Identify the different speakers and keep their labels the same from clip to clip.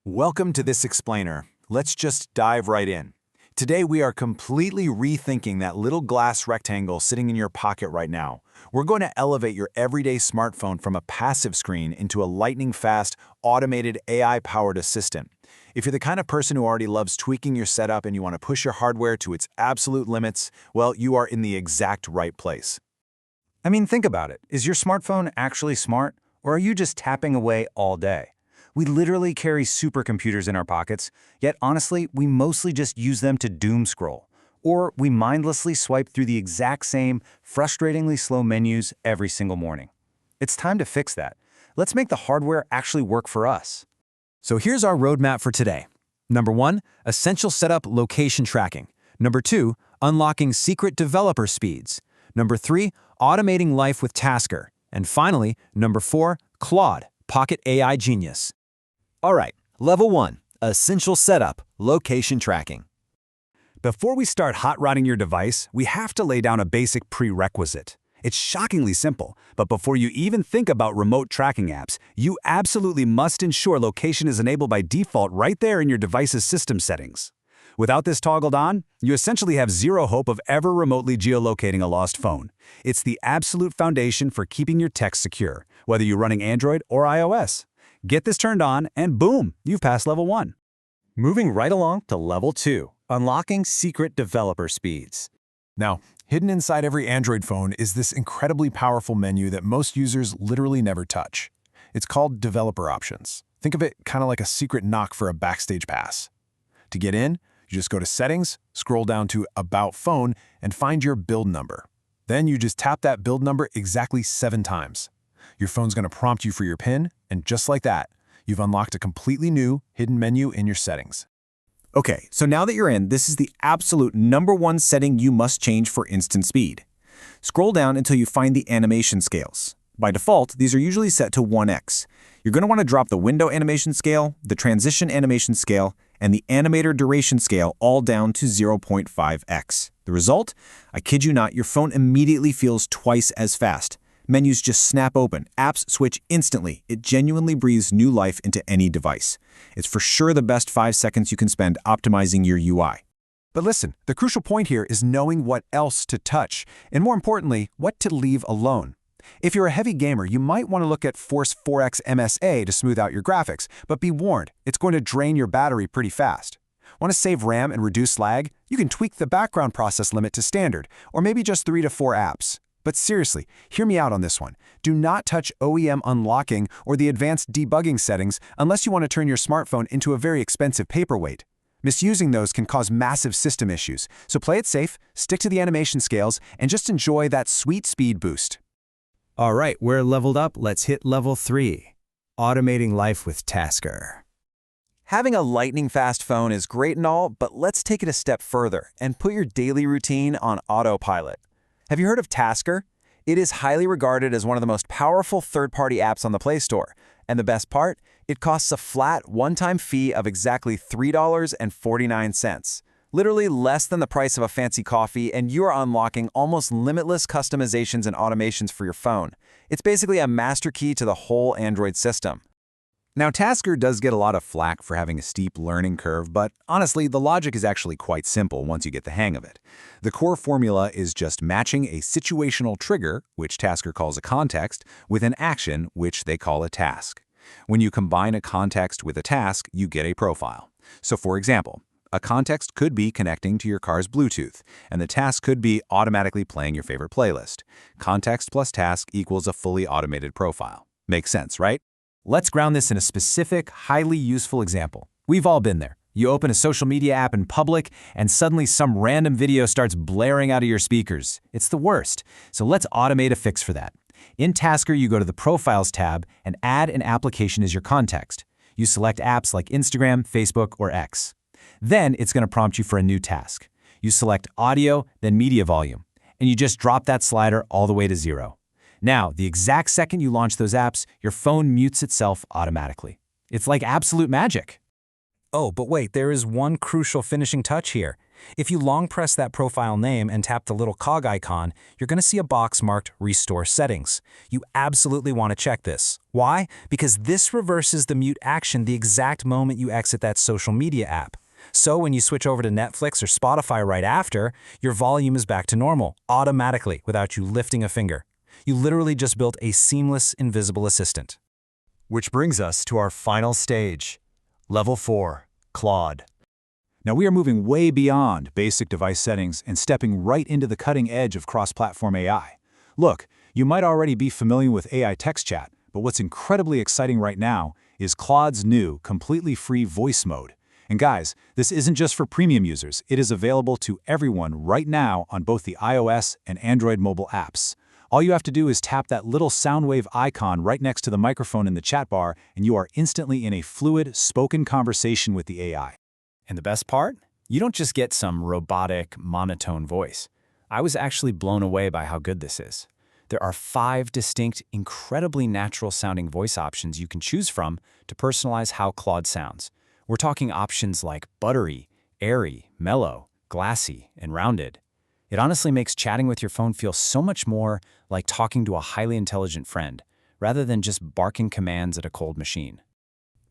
Speaker 1: Welcome to this explainer. Let's just dive right in. Today we are completely rethinking that little glass rectangle sitting in your pocket right now. We're going to elevate your everyday smartphone from a passive screen into a lightning-fast, automated AI-powered assistant. If you're the kind of person who already loves tweaking your setup and you want to push your hardware to its absolute limits, well, you are in the exact right place.
Speaker 2: I mean, think about it. Is your smartphone actually smart, or are you just tapping away all day? We literally carry supercomputers in our pockets, yet honestly, we mostly just use them to doom scroll. Or we mindlessly swipe through the exact same, frustratingly slow menus every single morning. It's time to fix that. Let's make the hardware actually work for us.
Speaker 3: So here's our roadmap for today. Number 1, essential setup location tracking. Number 2, unlocking secret developer speeds. Number 3, automating life with Tasker. And finally, number 4, Claude, Pocket AI Genius.
Speaker 4: All right, level 1, essential setup, location tracking.
Speaker 5: Before we start hot-rodding your device, we have to lay down a basic prerequisite. It's shockingly simple, but before you even think about remote tracking apps, you absolutely must ensure location is enabled by default right there in your device's system settings. Without this toggled on, you essentially have zero hope of ever remotely geolocating a lost phone. It's the absolute foundation for keeping your tech secure, whether you're running Android or iOS. Get this turned on, and boom, you've passed level 1.
Speaker 4: Moving right along to level 2, unlocking secret developer speeds.
Speaker 1: Now, hidden inside every Android phone is this incredibly powerful menu that most users literally never touch. It's called Developer Options. Think of it kind of like a secret knock for a backstage pass. To get in, you just go to Settings, scroll down to About Phone, and find your build number. Then you just tap that build number exactly 7 times. Your phone's going to prompt you for your PIN, and just like that, you've unlocked a completely new hidden menu in your settings.
Speaker 2: Okay, so now that you're in, this is the absolute number 1 setting you must change for instant speed. Scroll down until you find the animation scales. By default, these are usually set to 1x. You're going to want to drop the window animation scale, the transition animation scale, and the animator duration scale all down to 0.5x. The result? I kid you not, your phone immediately feels twice as fast. Menus just snap open, apps switch instantly. It genuinely breathes new life into any device. It's for sure the best 5 seconds you can spend optimizing your UI.
Speaker 1: But listen, the crucial point here is knowing what else to touch, and more importantly, what to leave alone. If you're a heavy gamer, you might want to look at Force 4X MSA to smooth out your graphics, but be warned, it's going to drain your battery pretty fast. Want to save RAM and reduce lag? You can tweak the background process limit to standard, or maybe just 3 to 4 apps. But seriously, hear me out on this one. Do not touch OEM unlocking or the advanced debugging settings unless you want to turn your smartphone into a very expensive paperweight. Misusing those can cause massive system issues, so play it safe, stick to the animation scales, and just enjoy that sweet speed boost.
Speaker 3: All right, we're leveled up. Let's hit level 3, automating life with Tasker.
Speaker 4: Having a lightning-fast phone is great and all, but let's take it a step further and put your daily routine on autopilot. Have you heard of Tasker? It is highly regarded as one of the most powerful third-party apps on the Play Store. And the best part? It costs a flat one-time fee of exactly $3.49. Literally less than the price of a fancy coffee, and you are unlocking almost limitless customizations and automations for your phone. It's basically a master key to the whole Android system.
Speaker 1: Now, Tasker does get a lot of flack for having a steep learning curve, but honestly, the logic is actually quite simple once you get the hang of it. The core formula is just matching a situational trigger, which Tasker calls a context, with an action, which they call a task. When you combine a context with a task, you get a profile. So for example, a context could be connecting to your car's Bluetooth, and the task could be automatically playing your favorite playlist. Context plus task equals a fully automated profile. Makes sense, right?
Speaker 3: Let's ground this in a specific, highly useful example. We've all been there. You open a social media app in public, and suddenly some random video starts blaring out of your speakers. It's the worst. So let's automate a fix for that. In Tasker, you go to the Profiles tab and add an application as your context. You select apps like Instagram, Facebook, or X. Then it's going to prompt you for a new task. You select Audio, then Media Volume, and you just drop that slider all the way to 0. Now, the exact second you launch those apps, your phone mutes itself automatically. It's like absolute magic.
Speaker 2: Oh, but wait, there is one crucial finishing touch here.
Speaker 3: If you long press that profile name and tap the little cog icon, you're going to see a box marked Restore Settings. You absolutely want to check this. Why? Because this reverses the mute action the exact moment you exit that social media app. So when you switch over to Netflix or Spotify right after, your volume is back to normal, automatically, without you lifting a finger. You literally just built a seamless, invisible assistant.
Speaker 1: Which brings us to our final stage, Level 4, Claude. Now we are moving way beyond basic device settings and stepping right into the cutting edge of cross-platform AI. Look, you might already be familiar with AI text chat, but what's incredibly exciting right now is Claude's new, completely free voice mode. And guys, this isn't just for premium users. It is available to everyone right now on both the iOS and Android mobile apps. All you have to do is tap that little sound wave icon right next to the microphone in the chat bar, and you are instantly in a fluid, spoken conversation with the AI.
Speaker 3: And the best part? You don't just get some robotic, monotone voice. I was actually blown away by how good this is. There are 5 distinct, incredibly natural-sounding voice options you can choose from to personalize how Claude sounds. We're talking options like buttery, airy, mellow, glassy, and rounded. It honestly makes chatting with your phone feel so much more like talking to a highly intelligent friend, rather than just barking commands at a cold machine.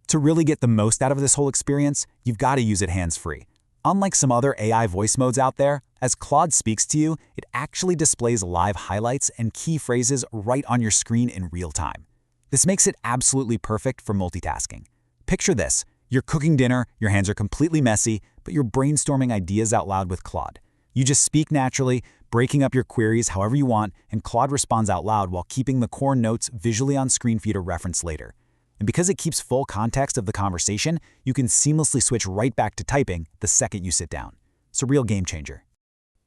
Speaker 1: To really get the most out of this whole experience, you've got to use it hands-free. Unlike some other AI voice modes out there, as Claude speaks to you, it actually displays live highlights and key phrases right on your screen in real time. This makes it absolutely perfect for multitasking. Picture this. You're cooking dinner, your hands are completely messy, but you're brainstorming ideas out loud with Claude. You just speak naturally, breaking up your queries however you want, and Claude responds out loud while keeping the core notes visually on screen for you to reference later. And because it keeps full context of the conversation, you can seamlessly switch right back to typing the second you sit down. It's a real game changer.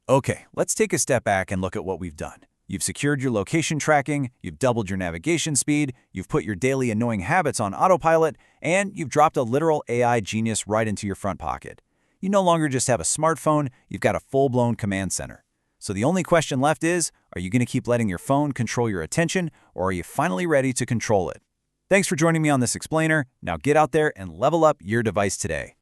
Speaker 4: Okay, let's take a step back and look at what we've done. You've secured your location tracking, you've doubled your navigation speed, you've put your daily annoying habits on autopilot, and you've dropped a literal AI genius right into your front pocket. You no longer just have a smartphone, you've got a full-blown command center. So the only question left is, are you going to keep letting your phone control your attention, or are you finally ready to control it? Thanks for joining me on this explainer. Now get out there and level up your device today.